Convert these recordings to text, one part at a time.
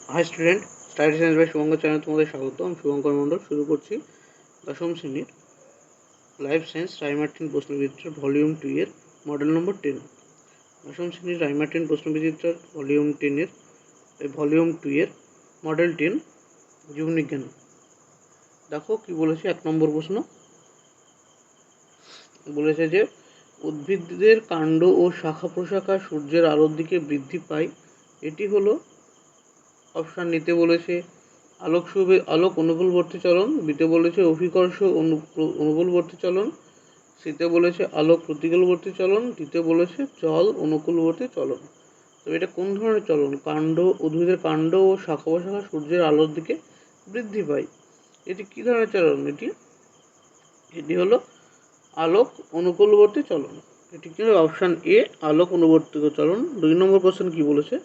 High student, study science by Shubhankar channel তোমাদের স্বাগত। আমি শুভঙ্কর মণ্ডল। শুরু করছি দশম শ্রেণীর life science Ray Martin Prashnabichitra volume 2 এর মডেল নম্বর 10। দশম শ্রেণীর রাইমার্টিন প্রশ্নবিচিত্রার ভলিউম 2 এর মডেল 10 জীববিজ্ঞান। দেখো কি বলেছে। 1 নম্বর প্রশ্ন বলেছে যে উদ্ভিদদের কাণ্ড ও শাখা প্রশাখা সূর্যের আলোর দিকে বৃদ্ধি পায়। এটি হলো অপশান নিতে বলেছে আলোক অনুকূলবর্তী চলন, বিতে বলেছে অভিকর্ষ অনুকূলবর্তী চলন, সিতে বলেছে আলোক প্রতিকূলবর্তী চলন, ডিতে বলেছে জল অনুকূলবর্তী চলন। তো এটা কোন ধরনের চলন? উদ্ভিদের কাণ্ড ও শাখা প্রশাখা সূর্যের আলোর দিকে বৃদ্ধি পায়। এটি কি ধরনের চলন? এটি হলো আলোক অনুকূলবর্তী চলন। এটি কি অপশান এ, আলোক অনুবর্তী চলন। 2 নম্বর কোশ্চেন কি বলেছে?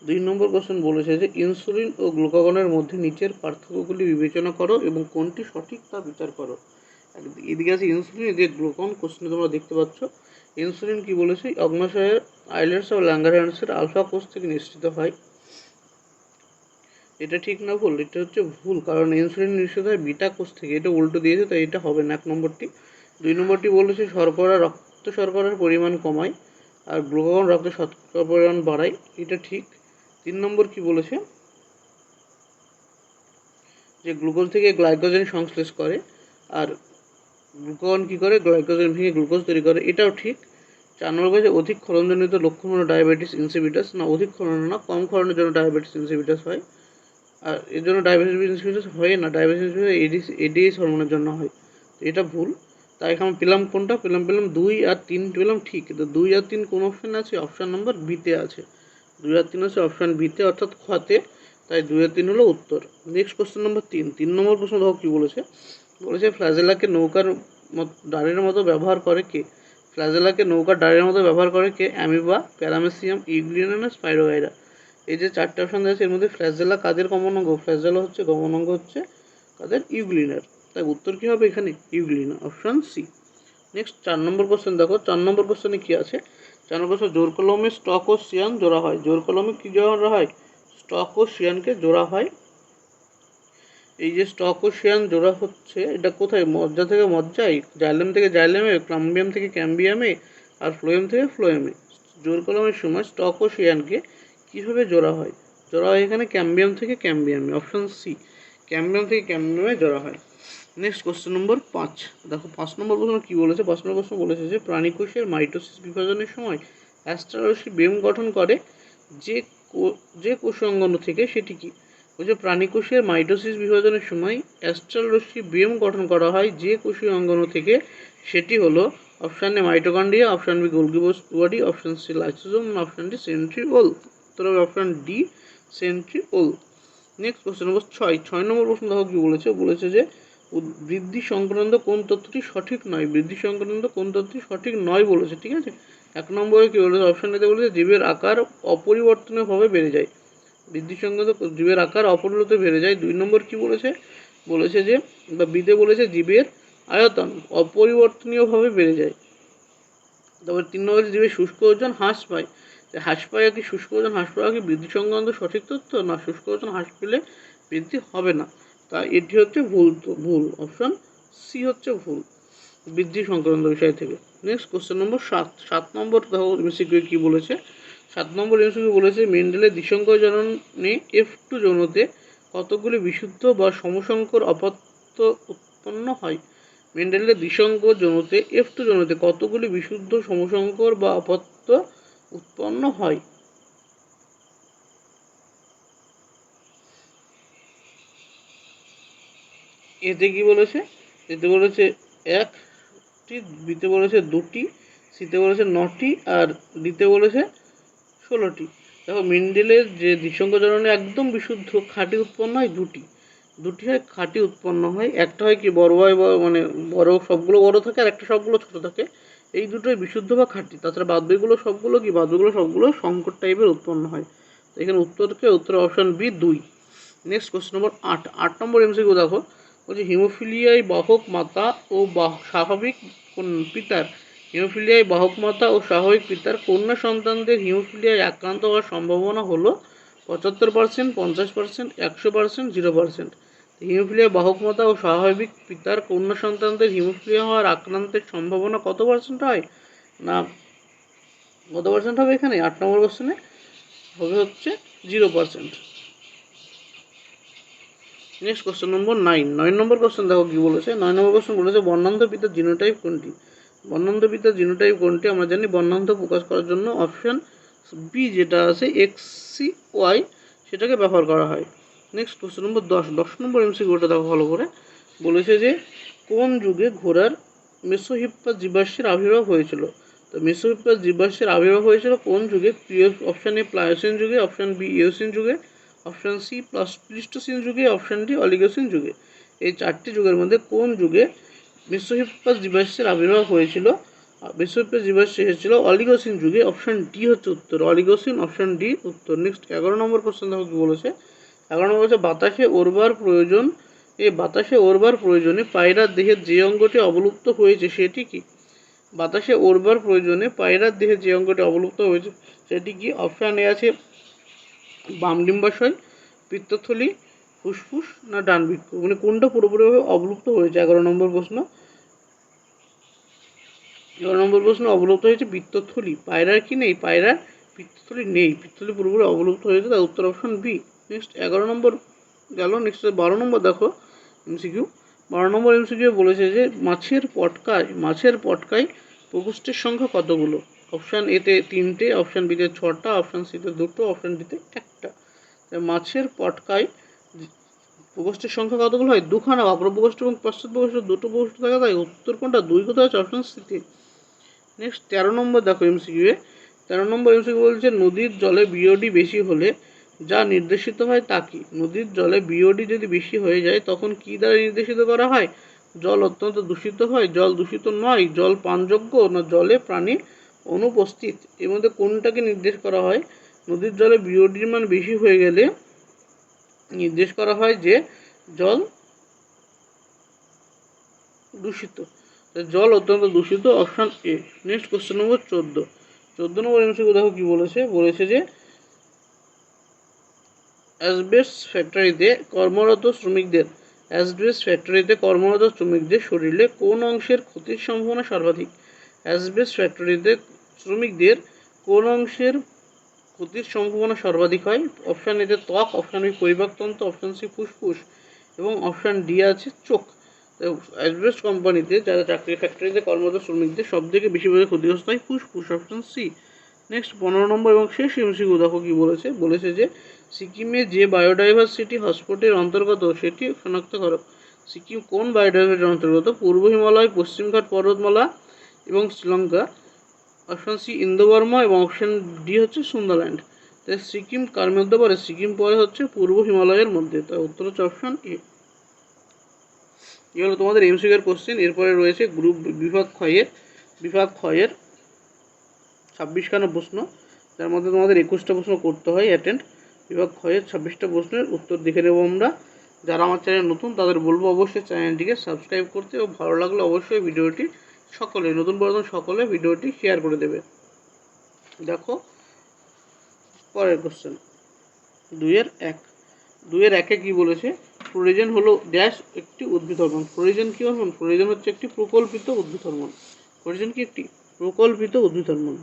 2 নম্বর কোশ্চেন বলেছে যে ইনসুলিন ও গ্লুকাগনের মধ্যে নিচের পার্থক্যগুলি বিবেচনা করো এবং কোনটি সঠিক তা বিচার করো। এদিকে আছে ইনসুলিন, এদিকে গ্লুকাগন। কোশ্চেনে তোমরা দেখতে পাচ্ছ ইনসুলিন কি বলেছে? অগ্নাশয়ের আইলেটস ও ল্যাঙ্গারহ্যান্সের আলফা কোষ থেকে নিঃসৃত হয়। এটা ঠিক না ভুল? এটা হচ্ছে ভুল, কারণ ইনসুলিন নিঃসৃত হয় বিটা কোষ থেকে। এটা উল্টো দিয়েছে, তাই এটা হবে না 1 নম্বরটি। 2 নম্বরটি বলেছে রক্ত শর্করার পরিমাণ কমায় আর গ্লুকাগন রক্তে শর্করার পরিমাণ বাড়ায়। এটা ঠিক। 3 নম্বর কি বলেছে? যে গ্লুকোজ থেকে গ্লাইকোজেন সংশ্লেষ করে আর গ্লুকাগন কি করে? গ্লাইকোজেন ভেঙে গ্লুকোজ তৈরি করে। এটাও ঠিক। 4 নম্বর বলেছে অধিক ক্ষরণজনিত লক্ষণ হলো ডায়াবেটিস ইনসিপিটাস। না, অধিক ক্ষরণ না, কম ক্ষরণের জন্য ডায়াবেটিস ইনসিপিটাস হয়। আর এর জন্য ডায়াবেটিস ইনসিপিটাস হয় না, ডায়াবেটিস ইনসিপিটাস এডিএস হরমোনের জন্য হয়। এটা ভুল। তাই এখানে পেলাম কোনটা? পেলাম 2 আর 3 পেলাম ঠিক, কিন্তু 2 আর 3 কোন অপশানে আছে? অপশান নম্বর বিতে আছে। 2 আর 3 আছে অপশান বিতে, অর্থাৎ খতে। তাই 2 আর 3 হলো উত্তর। নেক্সট কোশ্চেন নম্বর 3 নম্বর প্রশ্ন দেখো কি বলেছে। বলেছে ফ্ল্যাজেলাকে নৌকার ডাঁড়ির মতো ব্যবহার করে কে? ফ্ল্যাজেলাকে নৌকার ডাঁড়ির মতো ব্যবহার করে কে? অ্যামিবা, প্যারামেসিয়াম, ইউগ্লিনা না স্পাইরোগাইরা? এই যে 4টে অপশান দেওয়া আছে, এর মধ্যে ফ্ল্যাজেলা কাদের কমন অঙ্গ? ফ্ল্যাজেলা হচ্ছে কমন অঙ্গ হচ্ছে কাদের? ইউগ্লিনার। তাই উত্তর কী হবে এখানে? Euglena, option C. Next 4 number question দেখো। 4 নম্বর কোশ্চেনে কী আছে? 4 নম্বর কোশ্চেন জোর কলমে স্টক ও সিয়ান জোড়া হয়। জোর কলমে কী জোড়া হয়? স্টক ও সিয়ানকে জোড়া হয়। এই যে স্টক ও সিয়ান জোড়া হচ্ছে, এটা কোথায়? মজ্জা থেকে মজ্জায়, জাইলেম থেকে জাইলেমে, ক্যাম্বিয়াম থেকে ক্যাম্বিয়ামে, আর ফ্লোয়েম থেকে ফ্লোয়েমে। জোর কলমের সময় স্টক ও সিয়ানকে কীভাবে জোড়া হয়? জোড়া হয় এখানে ক্যাম্বিয়াম থেকে ক্যাম্বিয়ামে, অপশান সি। ক্যাম্বিয়াম থেকে ক্যাম্বিয়ামে জোড়া হয়। নেক্সট কোশ্চেন নম্বর 5 দেখো। 5 নম্বর প্রশ্ন কী বলেছে? 5 নম্বর প্রশ্ন বলেছে যে প্রাণীকোষের মাইটোসিস বিভাজনের সময় অ্যাস্ট্রারশ্মি বেম গঠন করে যে কোষ অঙ্গাণু থেকে, সেটি কি? বলছে প্রাণীকোষের মাইটোসিস বিভাজনের সময় অ্যাস্ট্রাল রশ্মি বেম গঠন করা হয় যে কোষীয় অঙ্গাণু থেকে, সেটি হলো option A mitochondria, option B Golgi body, option C lysosome, option D centriole. উত্তর হবে option D, centriole. Next question number 6 number প্রশ্ন দেখো কি বলেছে। বলেছে যে বৃদ্ধি সংক্রান্ত কোন তথ্যটি সঠিক নয়? বৃদ্ধি সংক্রান্ত কোন তথ্যটি সঠিক নয় বলেছে, ঠিক আছে। 1 নম্বরে কি বলেছে? অপশান এতে বলেছে জীবের আকার অপরিবর্তনীয়ভাবে বেড়ে যায়। বৃদ্ধি সংক্রান্ত জীবের আকার অপরিবর্তিত বেড়ে যায়। 2 নম্বর কি বলেছে? বলেছে যে বিতে বলেছে জীবের আয়তন অপরিবর্তনীয়ভাবে বেড়ে যায়। তারপর 3 নম্বরে জীবের শুষ্ক ওজন হ্রাস পায়। হ্রাস পায় কি? শুষ্ক ওজন হ্রাস পাওয়া কি বৃদ্ধি সংক্রান্ত সঠিক তথ্য? না, শুষ্ক ওজন হ্রাস পেলে বৃদ্ধি হবে না। তাই এটি হচ্ছে ভুল। অপশান সি হচ্ছে ভুল বৃদ্ধি সংক্রান্ত বিষয় থেকে। নেক্সট কোশ্চেন নম্বর 7 নম্বর দেখো এমসিকিউ কি বলেছে। 7 নম্বর এমসিকিউ বলেছে মেন্ডেলের দ্বিসংকর জননে F2 যৌনতে কতগুলি বিশুদ্ধ বা সমসংকর অপত্য উৎপন্ন হয়? মেন্ডেলের দ্বিসংকর যৌনতে F2 যৌনতে কতগুলি বিশুদ্ধ সমসংকর বা অপত্য উৎপন্ন হয়? এতে কি বলেছে? এতে বলেছে 1টি, বিতে বলেছে 2টি, সিতে বলেছে 9টি, আর ডিতে বলেছে 16টি। দেখো মেন্ডেলের যে দ্বিসংকর জননে একদম বিশুদ্ধ খাঁটি উৎপন্ন হয় দুটি হয় খাঁটি উৎপন্ন হয়। একটা হয় কি বড় হয়, মানে বড়, সবগুলো বড় থাকে, আর একটা সবগুলো ছোট থাকে। এই দুটোই বিশুদ্ধ বা খাঁটি। তাছাড়া বাদবাকিগুলো সবগুলো সংকর টাইপের উৎপন্ন হয়। তো এখানে উত্তর option B 2। Next question number 8 number MCQ দেখো। বলছে হিমোফিলিয়ায় বাহক মাতা ও স্বাভাবিক পিতার হিমোফিলিয়ায় বাহক মাতা ও স্বাভাবিক পিতার কন্যা সন্তানদের হিমোফিলিয়ায় আক্রান্ত হওয়ার সম্ভাবনা হলো 75%, 50%, 100%, 0%। হিমোফিলিয়া বাহকমাতা ও স্বাভাবিক পিতার কন্যা সন্তানদের হিমোফিলিয়া হওয়ার আক্রান্তের সম্ভাবনা কত পার্সেন্ট হয়? না কত পার্সেন্ট হবে এখানে? 8 নম্বর কোশ্চেনে হবে হচ্ছে 0%। নেক্সট কোশ্চেন নম্বর 9 নম্বর কোশ্চেন দেখো কি বলেছে। 9 নম্বর কোশ্চেন বলেছে বর্ণান্ধ পিতার জিনোটাইপ কোনটি? বর্ণান্ধ পিতার জিনোটাইপ কোনটি? আমরা জানি বর্ণান্ধ প্রকাশ করার জন্য অপশান বি যেটা আছে XCY সেটাকে ব্যবহার করা হয়। নেক্সট কোশ্চেন নম্বর 10 নম্বর এমসিকিউটা দেখো ভালো করে। বলেছে যে কোন যুগে ঘোড়ার মেসোহিপ্পাস জীবাশ্মের আবির্ভাব হয়েছিল? তো মেসোহিপ্পাস জীবাশ্মের আবির্ভাব হয়েছিল কোন যুগে? অপশান এ প্লায়োসিন যুগে, অপশান বি ইওসিন যুগে, অপশান সি প্লিস্টোসিন যুগে, অপশান ডি অলিগোসিন যুগে। এই 4টি যুগের মধ্যে কোন যুগে মেসোহিপ্পাস জীবাশ্মের আবির্ভাব হয়েছিল? মেসোহিপ্পাস জীবাশ্ম এসেছিল অলিগোসিন যুগে। অপশান ডি হচ্ছে উত্তর, অলিগোসিন, অপশান ডি উত্তর। নেক্সট 11 নম্বর কোশ্চেন দেখো কি বলেছে। 11 নম্বর বলেছে বাতাসে ওড়বার প্রয়োজন, এই বাতাসে ওড়বার প্রয়োজনে পায়রার দেহের যে অঙ্গটি অবলুপ্ত হয়েছে সেটি কি? বাতাসে ওড়বার প্রয়োজনে পায়রার দেহে যে অঙ্গটি অবলুপ্ত হয়েছে সেটি কি? অপশান এ আছে বাম ডিম্বাশয়, পিত্তথলি, ফুসফুস না ডান বৃক্ক। মানে কোনটা পুরোপুরিভাবে অবলুপ্ত হয়েছে? 11 নম্বর প্রশ্ন। 11 নম্বর প্রশ্ন অবলুপ্ত হয়েছে পিত্তথলি। পায়রার কি নেই? পায়রার পিত্তথলি নেই, পিত্তথলি পুরোপুরি অবলুপ্ত হয়েছে, তার উত্তর অপশান বি। নেক্সট 11 নম্বর গেল। নেক্সট 12 নম্বর দেখো এমসিকিউ। 12 নম্বর এমসিকিউ বলেছে যে মাছের পটকায় প্রকোষ্ঠের সংখ্যা কতগুলো? অপশান এতে 3টে, অপশান বিতে 6টা, অপশান সিতে 2টো, অপশান ডিতে 1টা। মাছের পটকায় প্রকোষ্ঠের সংখ্যা কতগুলো হয়? 2খানা। অগ্রপ্রকোষ্ঠ এবং পশ্চাৎ প্রকোষ্ঠ দুটো প্রকোষ্ঠ থাকা যায়। উত্তর কোনটা? 2 কোথায় আছে? অপশান সিতে। নেক্সট 13 নম্বর দেখো এমসিকিউ এ। 13 নম্বর এমসিকিউ বলছে নদীর জলে বিওডি বেশি হলে যা নির্দেশিত হয় তা কি? নদীর জলে বিওডি যদি বেশি হয়ে যায় তখন কি দ্বারা নির্দেশিত করা হয়? জল অত্যন্ত দূষিত হয়, জল দূষিত নয়, জল পানযোগ্য, না জলে প্রাণী অনুপস্থিত। এর মধ্যে কোনটাকে নির্দেশ করা হয়? নদীর জলে বিওডির মান বেশি হয়ে গেলে নির্দেশ করা হয় যে জল দূষিত, জল অত্যন্ত দূষিত, option A. Next question number 14 number MCQ দেখো কি বলেছে। বলেছে যে অ্যাসবেস্টস ফ্যাক্টরিতে কর্মরত শ্রমিকদের শরীরে কোন অংশের ক্ষতির সম্ভাবনা সর্বাধিক? অ্যাসবেস্টস ফ্যাক্টরিতে শ্রমিকদের কোন অংশের ক্ষতির সম্ভাবনা সর্বাধিক হয়? অপশান এতে ত্বক, অপশান বি পরিপাকতন্ত্র, অপশান সি ফুসফুস এবং অপশান ডি আছে চোখ। অ্যাসবেস্টস কোম্পানিতে যারা ফ্যাক্টরিতে কর্মরত শ্রমিকদের সব থেকে বেশি ক্ষতিগ্রস্ত হয় ফুসফুস, অপশান সি। নেক্সট 15 নম্বর এবং শেষ এমসিকিউ দেখো কি বলেছে। বলেছে যে সিকিমে যে বায়োডাইভার্সিটি হটস্পটের অন্তর্গত সেটি শনাক্ত করো। সিকিম কোন বায়োডাইভার্সিটির অন্তর্গত? পূর্ব হিমালয়, পশ্চিমঘাট পর্বতমালা এবং শ্রীলঙ্কা। অপশান সি ইন্দোবর্মা এবং অপশান ডি হচ্ছে সুন্দরল্যান্ড। তাই সিকিম কার মধ্যে পড়ে? সিকিম পড়ে হচ্ছে পূর্ব হিমালয়ের মধ্যে, তার উত্তর হচ্ছে অপশান এ। এগুলো তোমাদের এমসিকিউ এর কোশ্চেন। এরপরে রয়েছে গ্রুপ বিভাগ ক্ষয়ের 26খানা প্রশ্ন, যার মধ্যে তোমাদের 21টা প্রশ্ন করতে হয় অ্যাটেন্ড। বিভাগ ক্ষয়ের 26টা প্রশ্নের উত্তর দেখে নেব আমরা। যারা আমার চ্যানেল নতুন তাদের বলবো অবশ্যই চ্যানেলটিকে সাবস্ক্রাইব করতে, এবং ভালো লাগলে অবশ্যই ভিডিওটি নতুন পুরাতন সকলে ভিডিওটি শেয়ার করে দেবে। দেখো পরের কোশ্চেন 2-1 কি বলেছে? ফ্লোরিজেন হলো ড্যাশ একটি উদ্ভিদ হরমোন। ফ্লোরিজেন কি হরমোন? ফ্লোরিজেন হচ্ছে একটি প্রকল্পিত উদ্ভিদ হরমোন। ফ্লোরিজেন কি একটি প্রকল্পিত উদ্ভিদ হরমোন।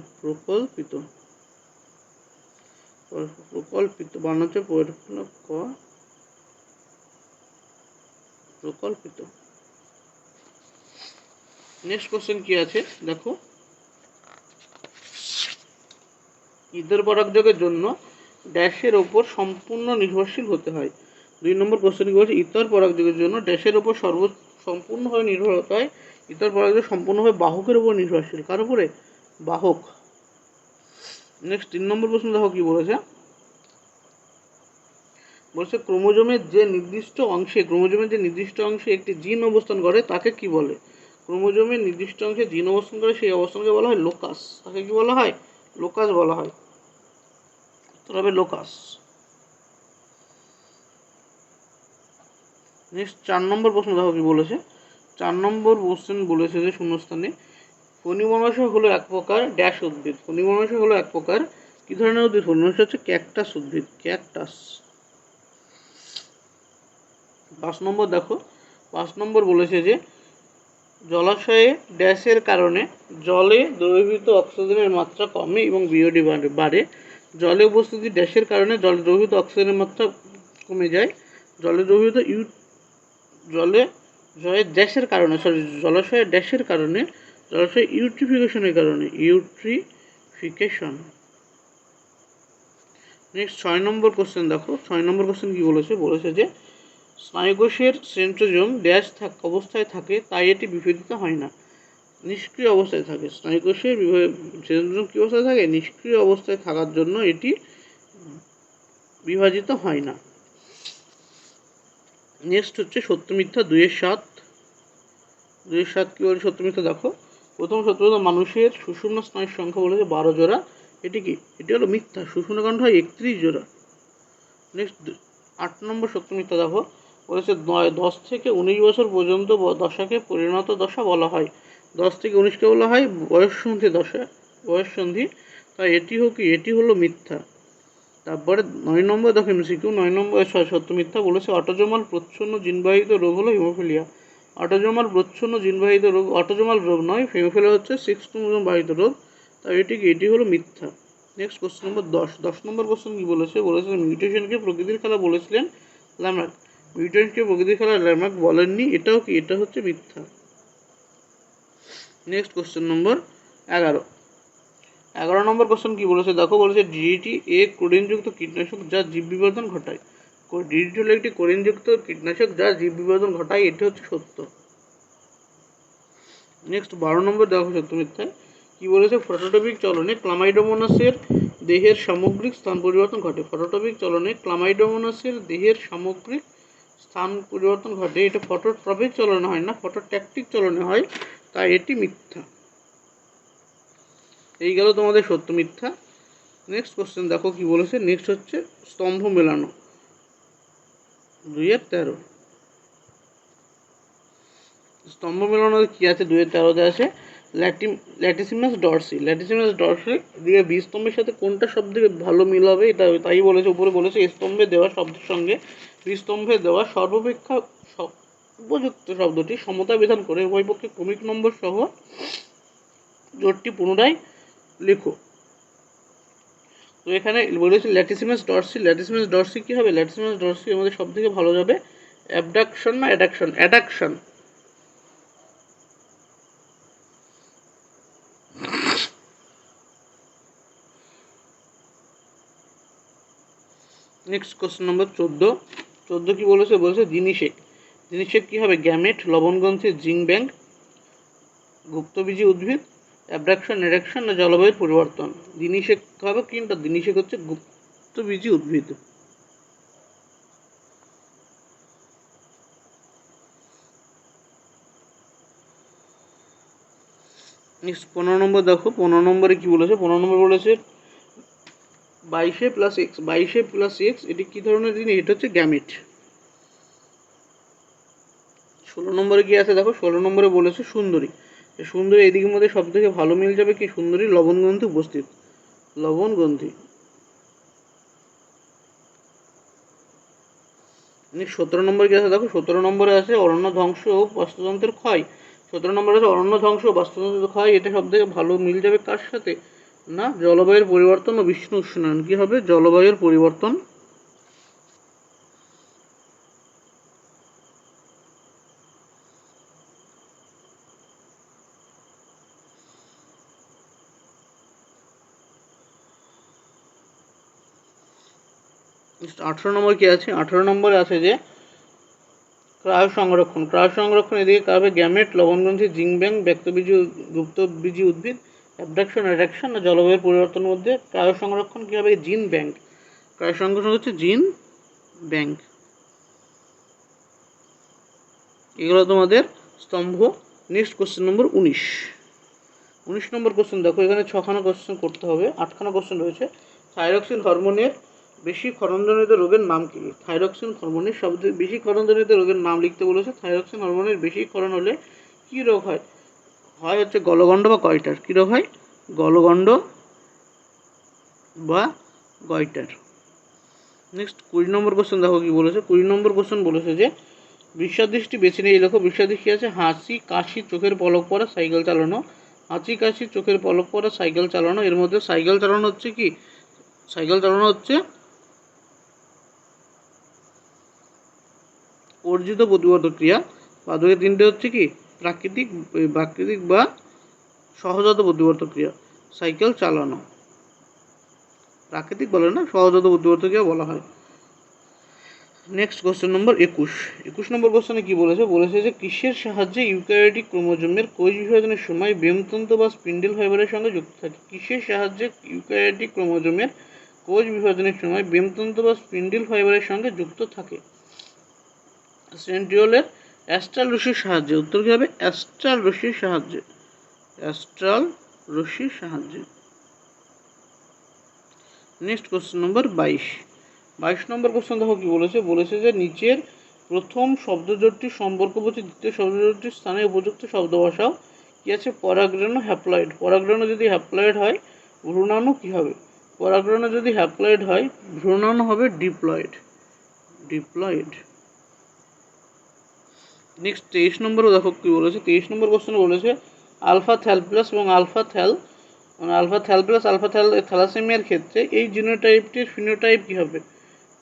প্রকল্পিত বানানো হচ্ছে প্রকল্পিত। নেক্সট কোশ্চেন কি আছে দেখো। ইতর পরাগযোগের জন্য ড্যাশের ওপর সম্পূর্ণ নির্ভরশীল হতে হয়। 2 নম্বর কোশ্চেন কি বলছে? ইতর পরাগযোগের জন্য ড্যাশের ওপর সম্পূর্ণভাবে নির্ভর হতে হয়। ইতর পরাগযোগ সম্পূর্ণভাবে বাহকের উপর নির্ভরশীল। কার উপরে? বাহক। নেক্সট 3 নম্বর প্রশ্ন দেখো কি বলেছে। বলছে ক্রোমোজোমের যে নির্দিষ্ট অংশে একটি জিন অবস্থান করে তাকে কি বলে? ক্রোমোজোমের নির্দিষ্ট অংশে জিন অবস্থান করে সেই অবস্থানকে বলা হয় লোকাস। তাকে কি বলা হয়? লোকাস বলা হয়। তবে লোকাস। নেক্সট 4 নম্বর প্রশ্ন দেখো কি বলেছে। 4 নম্বর কোশ্চেন বলেছে যে শূন্যস্থানে ফণিমনসা হলো এক প্রকার ড্যাশ উদ্ভিদ। ফণিমনসা হলো এক প্রকার কী ধরনের উদ্ভিদ? ফলনশীল হচ্ছে ক্যাকটাস উদ্ভিদ, ক্যাকটাস। 5 নম্বর দেখো, 5 নম্বর বলেছে যে জলাশয়ে ড্যাশের কারণে জলে দ্রবীভূত অক্সিজেনের মাত্রা কমে এবং বিওডি বাড়ে। জলে উপস্থিতি ড্যাশের কারণে জলে দ্রবীভূত অক্সিজেনের মাত্রা কমে যায়। জলে দ্রবীভূত জলের ড্যাশের কারণে জলাশয়ের ড্যাশের কারণে জলাশয় ইউট্রিফিকেশনের কারণে ইউট্রিফিকেশন। নেক্সট 6 নম্বর কোশ্চেন দেখো, 6 নম্বর কোশ্চেন কী বলেছে? বলেছে যে স্নায়ুকোষের সেন্ট্রোজোম ড্যাশ অবস্থায় থাকে তাই এটি বিভেদিত হয় না, নিষ্ক্রিয় অবস্থায় থাকে। স্নায়ুকোষের সেন্ট্রোজোম কী অবস্থায় থাকে? নিষ্ক্রিয় অবস্থায় থাকার জন্য এটি বিভাজিত হয় না। নেক্সট হচ্ছে সত্য মিথ্যা 2-7। 2-7 কী বলে সত্য মিথ্যা দেখো। প্রথম সত্য কথা, মানুষের সুষুম্ন স্নায়ুর সংখ্যা বলেছে 12 জোড়া। এটি কি? এটি হলো মিথ্যা। সুষুম্নাকাণ্ড হয় 31 জোড়া। নেক্সট 8 নম্বর সত্য মিথ্যা দেখো, বলেছে 10 থেকে 19 বছর পর্যন্ত দশাকে পরিণত দশা বলা হয়। 10 থেকে 19কে বলা হয় বয়ঃসন্ধি দশা, বয়ঃসন্ধি। তাই এটি হলো মিথ্যা। তারপরে 9 নম্বর দেখো এমসিকিউ, 9 নম্বর সত্য মিথ্যা বলেছে অটোজোমাল প্রচ্ছন্ন জিনবাহিত রোগ হলো হিমোফিলিয়া। অটোজোমাল প্রচ্ছন্ন জিনবাহিত রোগ, অটোজোমাল রোগ নয়, হিমোফিলিয়া হচ্ছে 6 ক্রোমোজোম বাহিত রোগ। তাই এটি হলো মিথ্যা। নেক্সট কোশ্চেন নম্বর 10 নম্বর কোশ্চেন কী বলেছে? বলেছে মিউটেশনকে প্রকৃতির খেলা বলেছিলেন ল্যামার্ক। মিউটেশনকে প্রকৃতির খেলা ল্যামার্ক বলেননি, এটা হচ্ছে মিথ্যা। নেক্সট কোশ্চেন নম্বর 11 নম্বর কোশ্চেন কী বলেছে দেখো, বলেছে ডিডিটি কোরিনযুক্ত কীটনাশক যা জীব বিবর্ধন ঘটায়। ডিডিটি হলো একটি কোরিনযুক্ত কীটনাশক যা জীব বিবর্ধন ঘটায়, এটি হচ্ছে সত্য। নেক্সট 12 নম্বর দেখো সত্য মিথ্যায় কী বলেছে? ফটোটপিক চলনে ক্লামাইডোমোনাসের দেহের সামগ্রিক স্থান পরিবর্তন ঘটে। ফটোটপিক চলনে ক্লামাইডোমোনাসের দেহের সামগ্রিক স্থান পরিবর্তন ঘটে। এটা ফটোট্রপিক চলনে হয় না, ফটোট্যাকটিক চলনে হয়, তাই এটি মিথ্যা। এই গেল তোমাদের সত্য মিথ্যা। নেক্সট কোশ্চেন দেখো কি বলেছে। নেক্সট হচ্ছে স্তম্ভ মেলানো 2-13। স্তম্ভ মেলানোর কী আছে? 2-13তে আছে ল্যাটিসিমাস ডরসি। ল্যাটিসিমাস ডরসি দিয়ে বি স্তম্ভের সাথে কোনটা সব থেকে ভালো মিল হবে এটা তাই বলেছে। উপরে বলেছে এ স্তম্ভে দেওয়া শব্দের সঙ্গে বি স্তম্ভে দেওয়া সর্বাপেক্ষা উপযুক্ত শব্দটি সমতা বিধান করে উভয়পক্ষে ক্রমিক নম্বর সহ জোটটি পুনরায় লেখো। তো এখানে বলেছে ল্যাটিসিমাস ডরসি। ল্যাটিসিমাস ডরসি কী হবে? ল্যাটিসিমাস ডরসি আমাদের সব থেকে ভালো যাবে অ্যাবডাকশন না অ্যাডাকশন? অ্যাডাকশন। নেক্সট কোশ্চেন নম্বর 14 কি বলেছে? বলেছে জিনিসেক। জিনিসেক কী হবে? গ্যামেট, লবণগ্রন্থির জিঙ্ক ব্যাংক, গুপ্তবীজী উদ্ভিদ, অ্যাবডাকশন, অ্যাডাকশন না জলবায়ুর পরিবর্তন? জিনিসেক হবে কোনটা? জিনিসেক হচ্ছে গুপ্তবীজী উদ্ভিদ। নেক্সট 15 নম্বর দেখো। 15 নম্বরে কী বলেছে? 15 নম্বর বলেছে 22 + x এটি কী ধরনের জিনিস? এটা হচ্ছে গ্যামেট। 16 নম্বরে কী আছে দেখো। 16 নম্বরে বলেছে সুন্দরী। সুন্দরী এদিকের মধ্যে সব থেকে ভালো মিল যাবে কি? সুন্দরী লবণগ্রন্থি উপস্থিত, লবণগ্রন্থি। 17 নম্বরে কী আছে দেখো। 17 নম্বরে আছে অরণ্য ধ্বংস ও বাস্তুতন্ত্রের ক্ষয়। 17 নম্বরে আছে অরণ্য ধ্বংস ও বাস্তুতন্ত্রের ক্ষয়। এটা সব থেকে ভালো মিল যাবে কার সাথে? না জলবায়ুর পরিবর্তন ও বিশ্ব উষ্ণায়ন। কী হবে? জলবায়ুর পরিবর্তন। নেক্সট 18 নম্বর কী আছে? 18 নম্বরে আছে যে ক্রায় সংরক্ষণ। ক্রায় সংরক্ষণ এদিকে কাবে গ্যামেট, লবণগ্রন্থি, জিঙ্ক ব্যাংক, ব্যক্তবীজী গুপ্তবীজী উদ্ভিদ, অ্যাবডাকশন, অ্যাডাকশন না জলবায়ুর পরিবর্তনের মধ্যে ক্রায় সংরক্ষণ কী হবে? জিন ব্যাংক। ক্রায় সংরক্ষণ হচ্ছে জিন ব্যাংক। এগুলো তোমাদের স্তম্ভ। নেক্সট কোশ্চেন নম্বর 19 নম্বর কোশ্চেন দেখো। এখানে 6খানা কোশ্চেন করতে হবে, 8খানা কোশ্চেন রয়েছে। থাইরক্সিন হরমোনের বেশি ক্ষরণজনিত রোগের নাম কী? থাইরক্সিন হরমোনের সবচেয়ে বেশি ক্ষরণজনিত রোগের নাম লিখতে বলেছে। থাইরক্সিন হরমোনের বেশি ক্ষরণ হলে কী রোগ হয়? হচ্ছে গলগণ্ড বা কয়টার। কী রোগ হয়? গলগণ্ড বা গয়টার। নেক্সট 20 নম্বর কোশ্চেন দেখো কি বলেছে। 20 নম্বর কোশ্চেন বলেছে যে বিশ্বাদৃষ্টি বেছে নিয়ে লেখো। বিশ্বাদৃষ্টি আছে হাসি, কাশি, চোখের পলক পড়া, সাইকেল চালানো। হাঁচি, কাশি, চোখের পলক পড়া, সাইকেল চালানো। এর মধ্যে সাইকেল চালানো হচ্ছে কি? সাইকেল চালানো হচ্ছে অর্জিত প্রতিবর্ধক ক্রিয়া। বাদবাকি তিনটে হচ্ছে কি প্রাকৃতিক বা সহজাত প্রতিবর্ধক ক্রিয়া। সাইকেল চালানো প্রাকৃতিক বলে না, সহজাত প্রতিবর্ধক ক্রিয়া বলা হয়। নেক্সট কোশ্চেন নম্বর 21 নম্বর কোশ্চেনে কি বলেছে। বলেছে যে কিসের সাহায্যে ইউক্যারিওটিক ক্রোমোজোমের কোষ বিভাজনের সময় ব্রেমতন্তু বা স্পিন্ডেল ফাইবারের সঙ্গে যুক্ত থাকে। কিসের সাহায্যে ইউক্যারিওটিক ক্রোমোজোমের কোষ বিভাজনের সময় ব্রেমতন্তু বা স্পিন্ডেল ফাইবারের সঙ্গে যুক্ত থাকে? সেন্ট্রিওলের অ্যাস্ট্রাল রশ্মির সাহায্যে। উত্তর কী হবে? অ্যাস্ট্রাল রশ্মির সাহায্যে। অ্যাস্ট্রাল রশ্মির সাহায্যে। নেক্সট কোশ্চেন নম্বর 22 নম্বর কোশ্চেন দেখো কি বলেছে। বলেছে যে নিচের প্রথম শব্দজোটটির সম্পর্ক বলছে দ্বিতীয় শব্দজোটটির স্থানে উপযুক্ত শব্দ বসাও। কি আছে? পরাগরেণু, হ্যাপ্লয়েড। পরাগরেণু যদি হ্যাপ্লয়েড হয় ভ্রূণাণু কি হবে? পরাগরেণু যদি হ্যাপ্লয়েড হয় ভ্রূণাণু হবে ডিপ্লয়েড। নেক্সট 23 নম্বরও দেখো কি বলেছে। 23 নম্বর কোশ্চেনে বলেছে আলফা থ্যালপ্লাস এবং আলফা থ্যালপ্লাস আলফা থ্যালাসেমিয়ার ক্ষেত্রে এই জিনোটাইপটির ফিনোটাইপ কী হবে?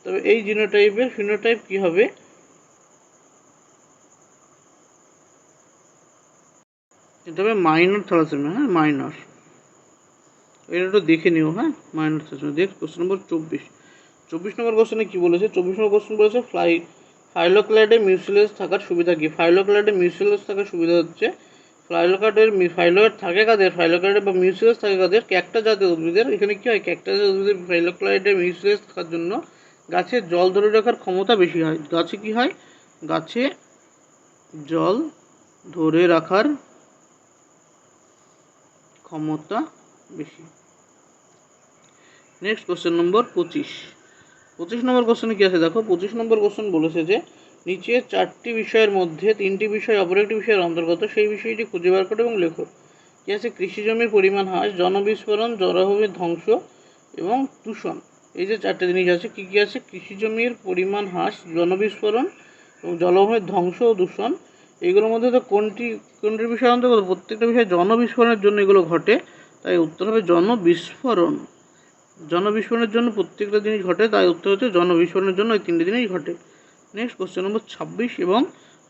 তবে এই জিনোটাইপের ফিনোটাইপ কী হবে? এটা হবে মাইনর থ্যালাসেমিয়া। হ্যাঁ, মাইনর। এটা একটু দেখে নিও। হ্যাঁ, মাইনর থ্যালাসেমিয়া। দেখ কোশ্চেন নম্বর 24 নম্বর কোশ্চেনে কী বলেছে। 24 নম্বর কোশ্চেন বলেছে ফাইলোক্লাইডে মিউসিলাস থাকার সুবিধা কী? ফাইলোক্লাইডে মিউসিলাস থাকার সুবিধা হচ্ছে ফাইলোয়েড থাকে কাদের? ফাইলোক্লাইডে বা মিউসিলাস থাকে কাদের? ক্যাকটাস জাতীয় উদ্ভিদের। এখানে কী হয়? ক্যাকটাস জাতীয় উদ্ভিদের ফাইলোক্লাইডে মিউসিলাস থাকার জন্য গাছের জল ধরে রাখার ক্ষমতা বেশি হয়। গাছে কী হয়? গাছে জল ধরে রাখার ক্ষমতা বেশি। নেক্সট কোশ্চেন নম্বর 25 নম্বর কোশ্চেনে কী আছে দেখো। 25 নম্বর কোশ্চেন বলেছে যে নিচে 4টি বিষয়ের মধ্যে 3টি বিষয় অপর একটি বিষয়ের অন্তর্গত, সেই বিষয়টি খুঁজে বার করো এবং লেখো। কী আছে? কৃষি জমির পরিমাণ হ্রাস, জনবিস্ফোরণ, জলাভূমির ধ্বংস এবং দূষণ। এই যে 4টে জিনিস আছে, কী কী আছে? কৃষি জমির পরিমাণ হ্রাস, জনবিস্ফোরণ এবং জলাভূমির ধ্বংস ও দূষণ। এইগুলোর মধ্যে তো কোনটির বিষয় অন্তর্গত? প্রত্যেকটা বিষয় জনবিস্ফোরণের জন্য এগুলো ঘটে, তাই উত্তর হবে জনবিস্ফোরণ। জনবিস্ফোরণের জন্য প্রত্যেকটা জিনিস ঘটে, তাই উত্তর হচ্ছে জনবিস্ফোরণের জন্য এই 3টে জিনিস ঘটে। নেক্সট কোশ্চেন নম্বর 26 এবং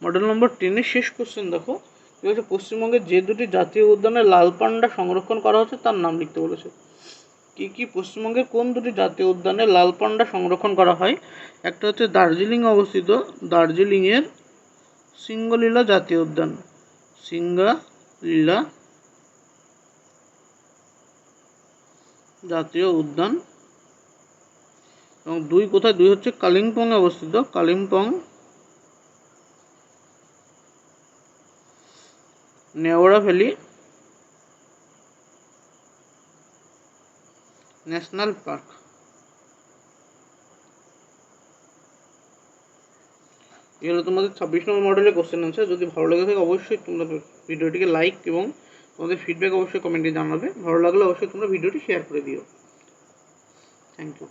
মডেল নম্বর 10 শেষ কোশ্চেন দেখো। কী বলেছে? পশ্চিমবঙ্গের যে দুটি জাতীয় উদ্যানে লাল পান্ডা সংরক্ষণ করা হচ্ছে তার নাম লিখতে বলেছে। কি পশ্চিমবঙ্গের কোন দুটি জাতীয় উদ্যানে লাল পান্ডা সংরক্ষণ করা হয়? একটা হচ্ছে দার্জিলিং অবস্থিত দার্জিলিংয়ের সিঙ্গলীলা জাতীয় উদ্যান। সিঙ্গলীলা জাতীয় উদ্যান। এবং 2 কোথায়? 2 হচ্ছে কালিম্পংয়ে অবস্থিত Kalimpong Neora valley national park. এই হলো তোমাদের 26 নম্বর মডেলের কোশ্চেন আনসার। যদি ভালো লেগে থাকে অবশ্যই তোমরা ভিডিওটিকে লাইক এবং তোমাদের ফিডব্যাক অবশ্যই কমেন্টে জানাবে। ভালো লাগলে অবশ্যই তোমরা ভিডিওটি শেয়ার করে দিও। Thank you.